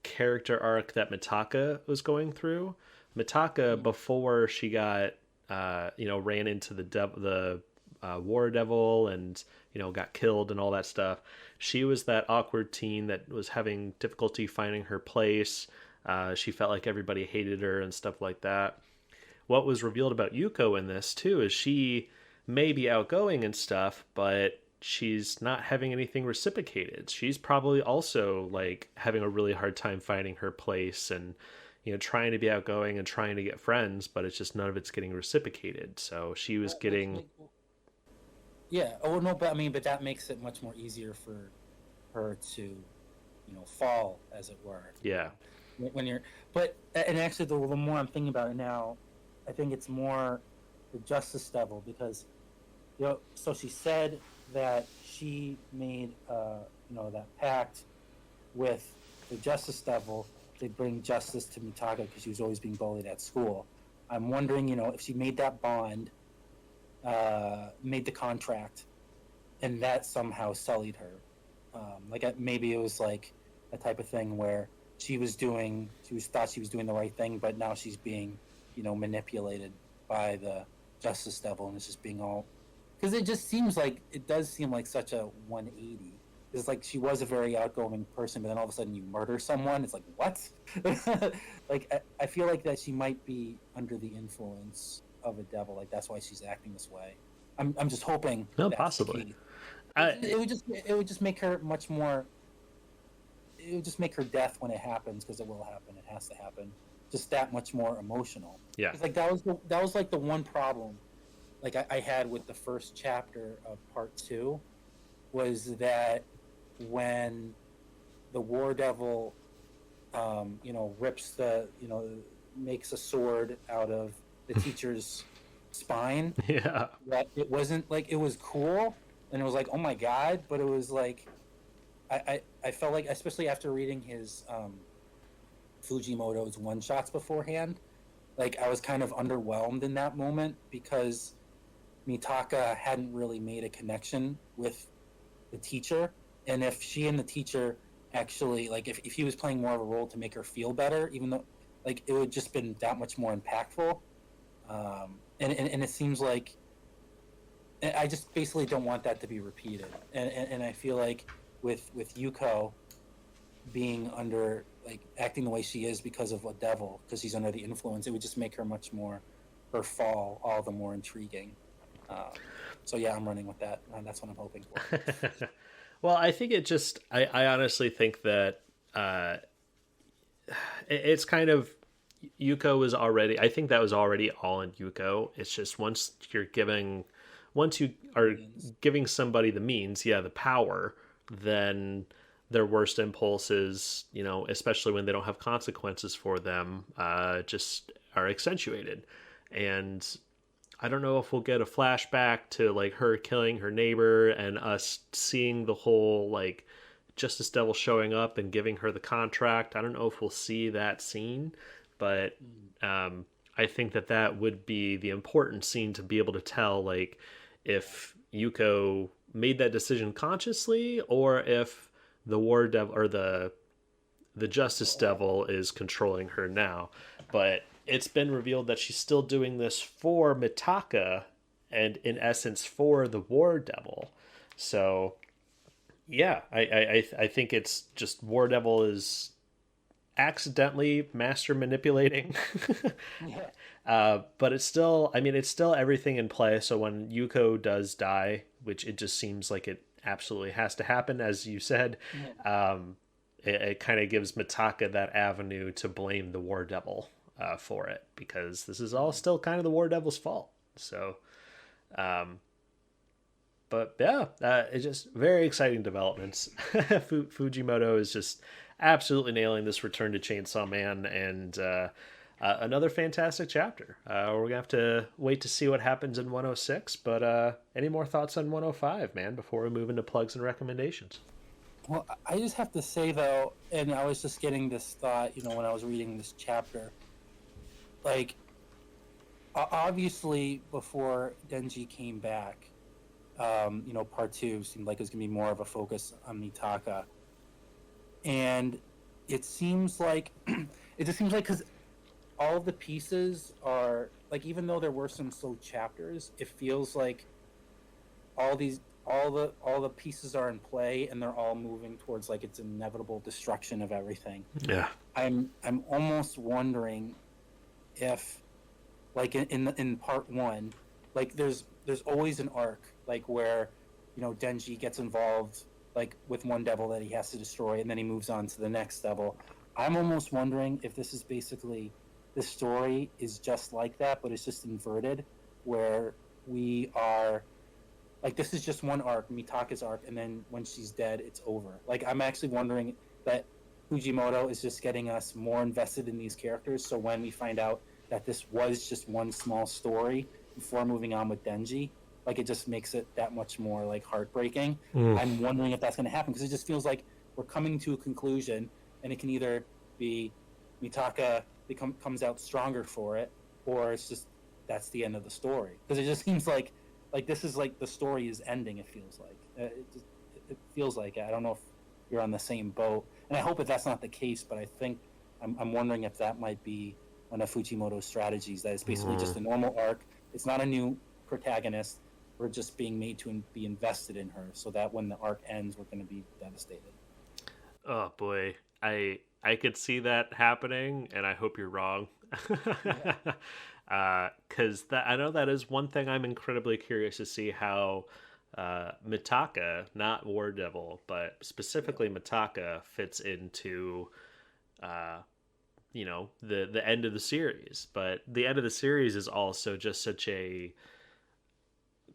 character arc that Mitaka was going through. Mitaka, before she got, ran into the War Devil and got killed and all that stuff. She was that awkward teen that was having difficulty finding her place. She felt like everybody hated her and stuff like that. What was revealed about Yuko in this too is she may be outgoing and stuff, but she's not having anything reciprocated. She's probably also like having a really hard time finding her place and trying to be outgoing and trying to get friends, but it's just none of it's getting reciprocated. So she was which getting yeah. Oh no, but I mean, but that makes it much more easier for her to, fall, as it were. yeah. When you're, but and actually, the more I'm thinking about it now, I think it's more the Justice Devil because so she said that she made that pact with the Justice Devil to bring justice to Mitaka because she was always being bullied at school. I'm wondering, if she made that bond, made the contract, and that somehow sullied her. Maybe it was like a type of thing where thought she was doing the right thing, but now she's being, manipulated by the Justice Devil, and it's just being all because it does seem like such a 180. It's like she was a very outgoing person, but then all of a sudden you murder someone. It's like what? I feel like that she might be under the influence of a devil. Like that's why she's acting this way. I'm just hoping No, that's the possibly. case. I It would just make her much more. It would just make her death when it happens because it will happen. It has to happen. Just that much more emotional. yeah. It's like that was like the one problem like I had with the first chapter of part 2 was that when the War Devil, rips makes a sword out of the teacher's spine. Yeah. That it wasn't like it was cool, and it was like, oh my god, but it was like, I felt like, especially after reading his Fujimoto's one shots beforehand, like I was kind of underwhelmed in that moment because Mitaka hadn't really made a connection with the teacher, and if she and the teacher actually like if he was playing more of a role to make her feel better, even though like it would just been that much more impactful. And it seems like I just basically don't want that to be repeated, and I feel like with Yuko being under like acting the way she is because of a devil because she's under the influence, it would just make her much more her fall all the more intriguing. So yeah, I'm running with that. That's what I'm hoping for. Well, I think I honestly think that it's kind of Yuko was already. I think that was already all in Yuko. It's just once you are giving somebody the means, yeah, the power, then their worst impulses, especially when they don't have consequences for them, just are accentuated. And I don't know if we'll get a flashback to like her killing her neighbor and us seeing the whole like Justice Devil showing up and giving her the contract. I don't know if we'll see that scene, but I think that would be the important scene to be able to tell like if Yuko made that decision consciously or if the War Devil or the Justice Devil is controlling her now. But it's been revealed that she's still doing this for Mitaka and in essence for the War Devil. So yeah, I think it's just War Devil is accidentally master manipulating. Yeah. But it's still everything in play. So when Yuko does die, which it just seems like it absolutely has to happen, as you said, Yeah. it kind of gives Mitaka that avenue to blame the War Devil for it because this is all still kind of the War Devil's fault. So, but yeah, it's just very exciting developments. Fujimoto is just absolutely nailing this return to Chainsaw Man and another fantastic chapter. We're gonna have to wait to see what happens in 106. But any more thoughts on 105, man, before we move into plugs and recommendations? Well, I just have to say though, and I was just getting this thought, when I was reading this chapter, like obviously before Denji came back, part 2 seemed like it was gonna be more of a focus on Mitaka, and it seems like because all of the pieces are like, even though there were some slow chapters, it feels like all the pieces are in play and they're all moving towards like its inevitable destruction of everything. Yeah. I'm almost wondering if like in part 1, like there's always an arc like where Denji gets involved like with one devil that he has to destroy and then he moves on to the next devil. I'm almost wondering if this is basically the story is just like that, but it's just inverted, where we are like this is just one arc, Mitaka's arc, and then when she's dead, it's over. Like I'm actually wondering that Fujimoto is just getting us more invested in these characters, so when we find out that this was just one small story before moving on with Denji, like it just makes it that much more like heartbreaking. Mm. I'm wondering if that's going to happen because it just feels like we're coming to a conclusion, and it can either be Mitaka comes out stronger for it, or it's just that's the end of the story. Because it just seems like this is like the story is ending. It feels like it feels like I don't know if you're on the same boat, and I hope that that's not the case. But I think I'm wondering if that might be one of Fujimoto's strategies. That it's basically just a normal arc. It's not a new protagonist. We're just being made to be invested in her, so that when the arc ends, we're going to be devastated. Oh boy, I could see that happening, and I hope you're wrong. Yeah. Because that I know that is one thing I'm incredibly curious to see how Mitaka, not War Devil, but specifically Mitaka, fits into the end of the series. But the end of the series is also just such a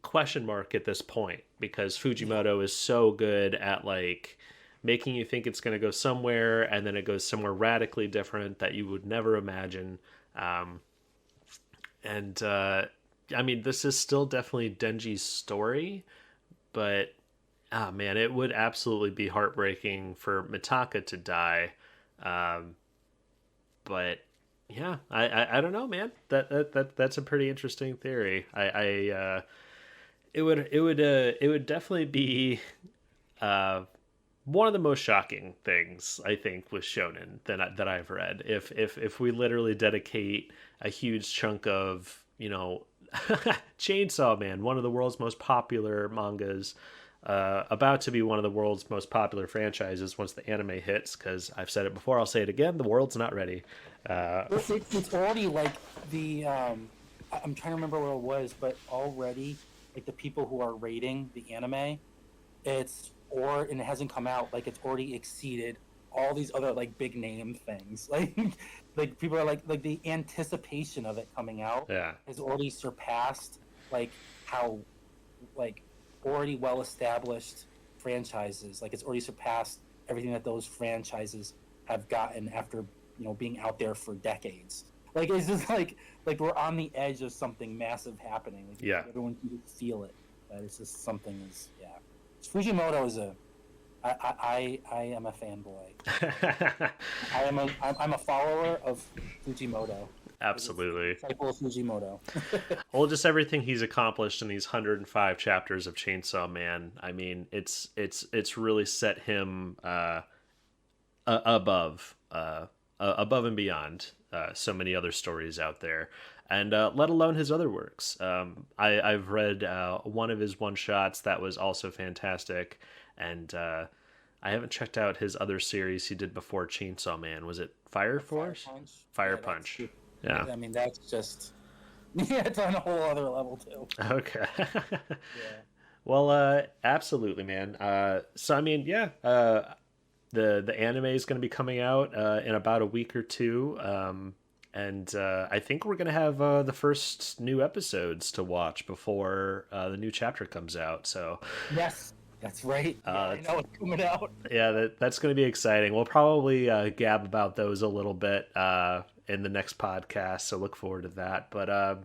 question mark at this point because Yeah. Fujimoto is so good at like making you think it's going to go somewhere and then it goes somewhere radically different that you would never imagine. Um, and I mean, this is still definitely Denji's story, but ah man, it would absolutely be heartbreaking for Mitaka to die. Um, but yeah, I don't know, man. That's a pretty interesting theory. It would definitely be uh, one of the most shocking things I think with shonen that I've read. If we literally dedicate a huge chunk of Chainsaw Man, one of the world's most popular mangas, about to be one of the world's most popular franchises once the anime hits. Because I've said it before, I'll say it again: the world's not ready. It's already like the I'm trying to remember what it was, but already like the people who are rating the anime, and it hasn't come out, like it's already exceeded all these other like big name things. Like people are like the anticipation of it coming out Yeah, has already surpassed like how like already well established franchises. Like it's already surpassed everything that those franchises have gotten after being out there for decades. Like it's just like we're on the edge of something massive happening. Like yeah. everyone can feel it. That it's just something is yeah. Fujimoto is a I am a fanboy. I'm a follower of Fujimoto. Absolutely. Disciple of Fujimoto. Well, just everything he's accomplished in these 105 chapters of Chainsaw Man. I mean, it's really set him above above and beyond so many other stories out there, and let alone his other works. I've read one of his one shots that was also fantastic, and I haven't checked out his other series he did before Chainsaw Man. Was it Fire Fire Force? Punch. Fire Yeah, that's Punch. super. Yeah. I mean, that's just yeah, it's on a whole other level too. Okay. Yeah. Well, absolutely, man. So I mean, yeah, the anime is going to be coming out in about a week or two, and I think we're going to have the first new episodes to watch before the new chapter comes out. So Yes, that's right. Yeah, I that's, know it's coming out. yeah, that's going to be exciting. We'll probably gab about those a little bit in the next podcast, so look forward to that. But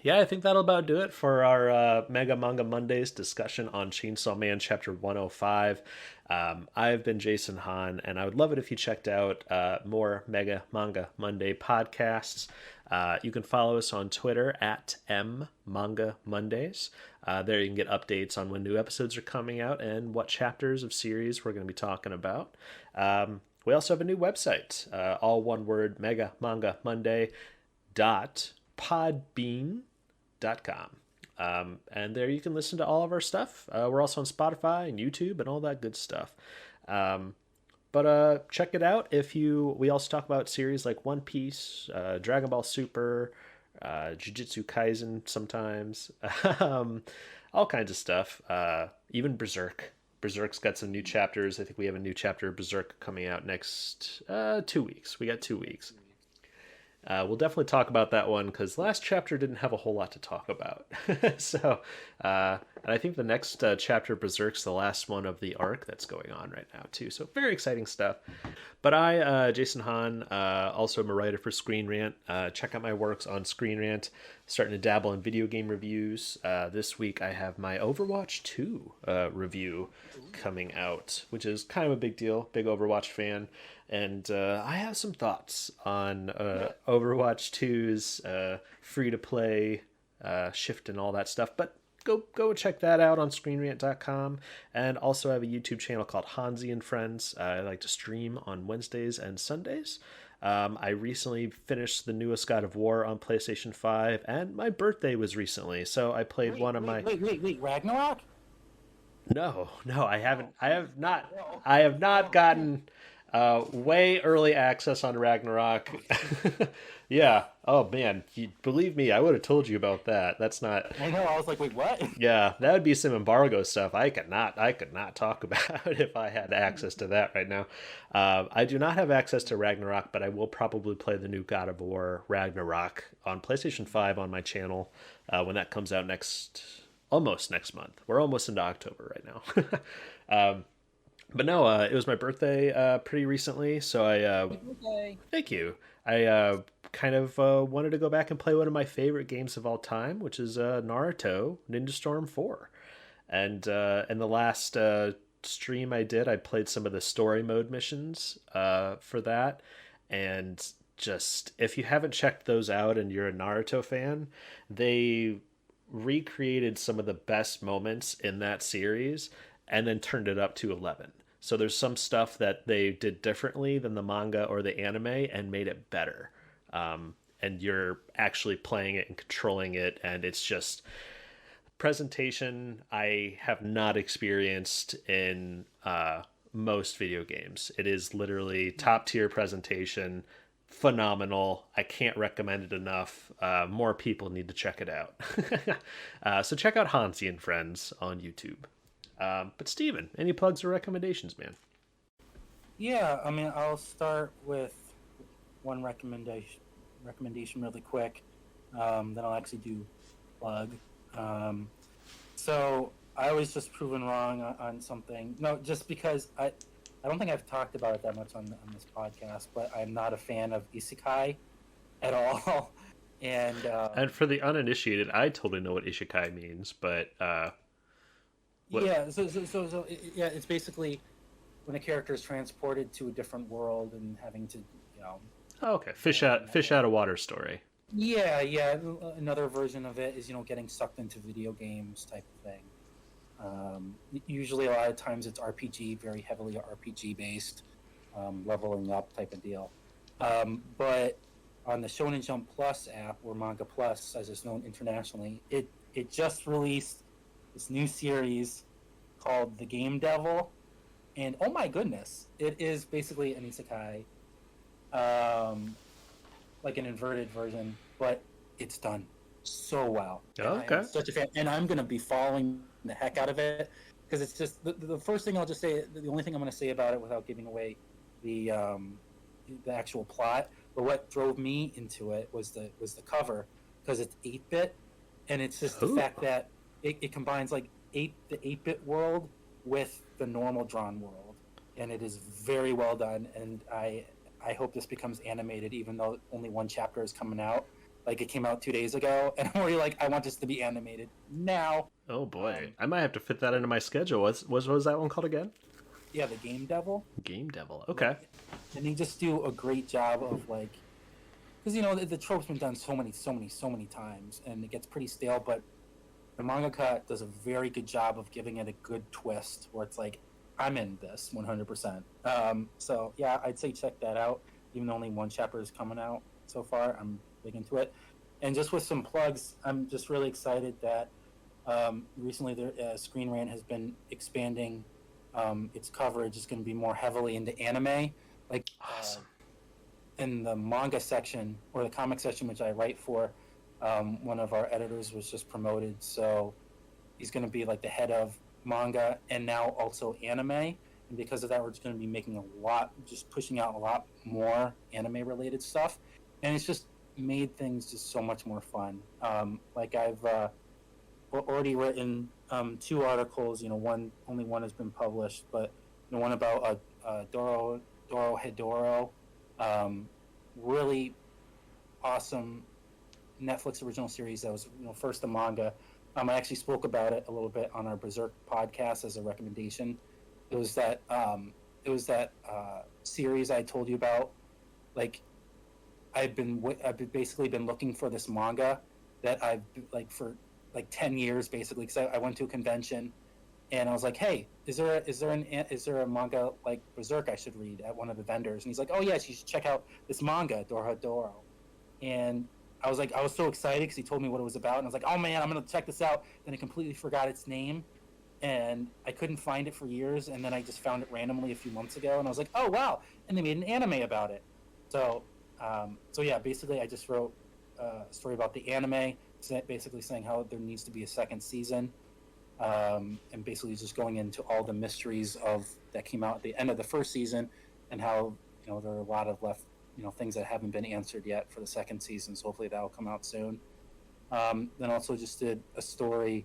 yeah, I think that'll about do it for our Mega Manga Mondays discussion on Chainsaw Man Chapter 105. I've been Jason Hahn, and I would love it if you checked out more Mega Manga Monday podcasts. You can follow us on Twitter at @MMangaMondays. There you can get updates on when new episodes are coming out and what chapters of series we're going to be talking about. We also have a new website, all one word, Mega Manga Monday podbean.com. And there you can listen to all of our stuff. We're also on Spotify and YouTube and all that good stuff. But check it out. We also talk about series like One Piece, Dragon Ball Super, Jujutsu Kaisen sometimes, all kinds of stuff. Even Berserk. Berserk's got some new chapters. I think we have a new chapter of Berserk coming out next 2 weeks. We got 2 weeks. We'll definitely talk about that one because last chapter didn't have a whole lot to talk about. So, and I think the next chapter, Berserk's the last one of the arc that's going on right now too. So very exciting stuff. But Jason Hahn, also am a writer for Screen Rant. Check out my works on Screen Rant. Starting to dabble in video game reviews. This week I have my Overwatch 2 review coming out, which is kind of a big deal. Big Overwatch fan. And I have some thoughts on Overwatch 2's free-to-play shift and all that stuff. But go check that out on screenrant.com. And also I have a YouTube channel called Honzy and Friends. I like to stream on Wednesdays and Sundays. I recently finished the newest God of War on PlayStation 5, and my birthday was recently, so I played one of my... Wait, Ragnarok? No, I haven't. I have not gotten way early access on Ragnarok. Yeah. Oh man, believe me, I would have told you about that. That's not. I know. I was like, wait, what? Yeah, that would be some embargo stuff. I could not talk about if I had access to that right now. I do not have access to Ragnarok, but I will probably play the new God of War Ragnarok on PlayStation 5 on my channel when that comes out almost next month. We're almost into October right now. But no, it was my birthday pretty recently, so thank you. I kind of wanted to go back and play one of my favorite games of all time, which is Naruto Ninja Storm 4. And in the last stream I did, I played some of the story mode missions for that. And just, if you haven't checked those out and you're a Naruto fan, they recreated some of the best moments in that series and then turned it up to 11. So there's some stuff that they did differently than the manga or the anime and made it better. And you're actually playing it and controlling it, and it's just presentation I have not experienced in most video games. It is literally top tier presentation, phenomenal. I can't recommend it enough. More people need to check it out. So check out Honzy and Friends on YouTube. But Steven, any plugs or recommendations, man? Yeah, I mean, I'll start with one recommendation really quick. Then I'll actually do plug. So I was just proven wrong on something. No, just because I don't think I've talked about it that much on this podcast, but I'm not a fan of isekai at all. And for the uninitiated, I totally know what isekai means, but yeah, so yeah, it's basically when a character is transported to a different world and having to, okay, fish out of water story. Yeah. Another version of it is getting sucked into video games type of thing. Usually, a lot of times it's RPG, very heavily RPG based, leveling up type of deal. But on the Shonen Jump Plus app, or Manga Plus, as it's known internationally, it just released this new series called The Game Devil, and oh my goodness, it is basically an isekai, like an inverted version, but it's done so well. Okay. I'm such a fan, and I'm going to be following the heck out of it, because it's just the first thing I'll just say, the only thing I'm going to say about it without giving away the actual plot, but what drove me into it was the cover, because it's 8-bit, and it's just the fact that it combines like the 8-bit world with the normal drawn world, and it is very well done. And I hope this becomes animated, even though only one chapter is coming out. Like, it came out 2 days ago, and I'm already like, I want this to be animated now. Oh boy, I might have to fit that into my schedule. What was that one called again? Yeah, The Game Devil. Game Devil. Okay. And they just do a great job of, like, because the trope's been done so many times, and it gets pretty stale, but the mangaka does a very good job of giving it a good twist where it's like, I'm in this 100%. So yeah, I'd say check that out. Even though only one chapter is coming out so far, I'm big into it. And just with some plugs, I'm just really excited that recently Screen Rant has been expanding its coverage. Is going to be more heavily into anime. Like, awesome. In the manga section, or the comic section, which I write for, one of our editors was just promoted, so he's going to be like the head of manga and now also anime. And because of that, we're just going to be pushing out a lot more anime related stuff. And it's just made things just so much more fun. Like I've already written 2 articles. Only one has been published, but one about Doro Hedoro, really awesome Netflix original series that was first a manga. I actually spoke about it a little bit on our Berserk podcast as a recommendation. It was that series I told you about. Like I've basically been looking for this manga that I've like for like 10 years basically, because I went to a convention and I was like, hey, is there a manga like Berserk I should read at one of the vendors? And he's like, oh yes, you should check out this manga Doro. And I was so excited because he told me what it was about, and I was like, oh man, I'm gonna check this out. Then I completely forgot its name, and I couldn't find it for years. And then I just found it randomly a few months ago, and I was like, oh wow! And they made an anime about it. So, so yeah, basically, I just wrote a story about the anime, basically saying how there needs to be a second season, and basically just going into all the mysteries of that came out at the end of the first season, and how there are a lot of left things that haven't been answered yet for the second season. So hopefully that'll come out soon. Then also just did a story,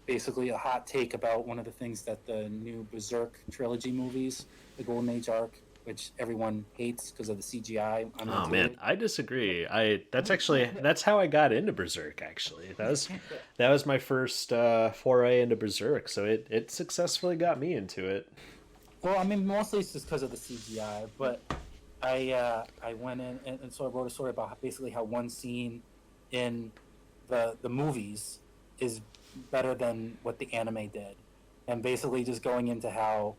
basically a hot take about one of the things that the new Berserk trilogy movies, the Golden Age arc, which everyone hates because of the CGI. Oh man, I disagree. That's how I got into Berserk. Actually, that was my first foray into Berserk. So it successfully got me into it. Well, I mean, mostly it's just because of the CGI, but I went in and so I wrote a story about basically how one scene in the movies is better than what the anime did, and basically just going into how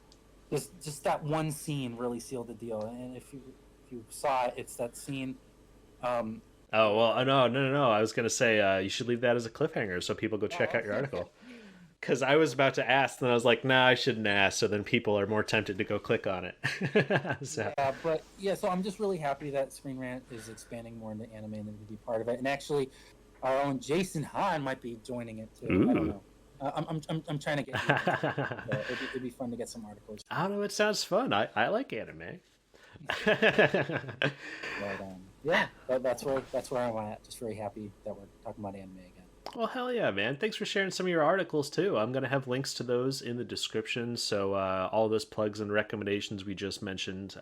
just that one scene really sealed the deal. And if you saw it, it's that scene. Oh well, no. I was gonna say you should leave that as a cliffhanger so people go check out your Okay. article. Because I was about to ask, then I was like, nah, I shouldn't ask. So then people are more tempted to go click on it. So. Yeah, but yeah, so I'm just really happy that Screen Rant is expanding more into anime and to be part of it. And actually, our own Jason Hahn might be joining it too. I don't Ooh. know. I'm trying to get you. So it'd be fun to get some articles. I don't know. It sounds fun. I like anime. But yeah, that's where I'm at. Just very happy that we're talking about anime again. Well, hell yeah, man! Thanks for sharing some of your articles too. I'm gonna have links to those in the description. So all those plugs and recommendations we just mentioned,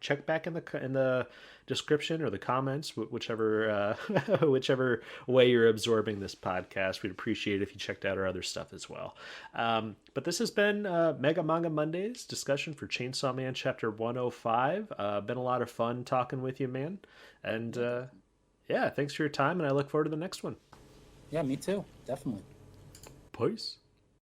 check back in the description or the comments, whichever whichever way you're absorbing this podcast. We'd appreciate it if you checked out our other stuff as well. But this has been Mega Manga Mondays discussion for Chainsaw Man Chapter 105. Been a lot of fun talking with you, man. And yeah, thanks for your time, and I look forward to the next one. Yeah, me too. Definitely. Peace.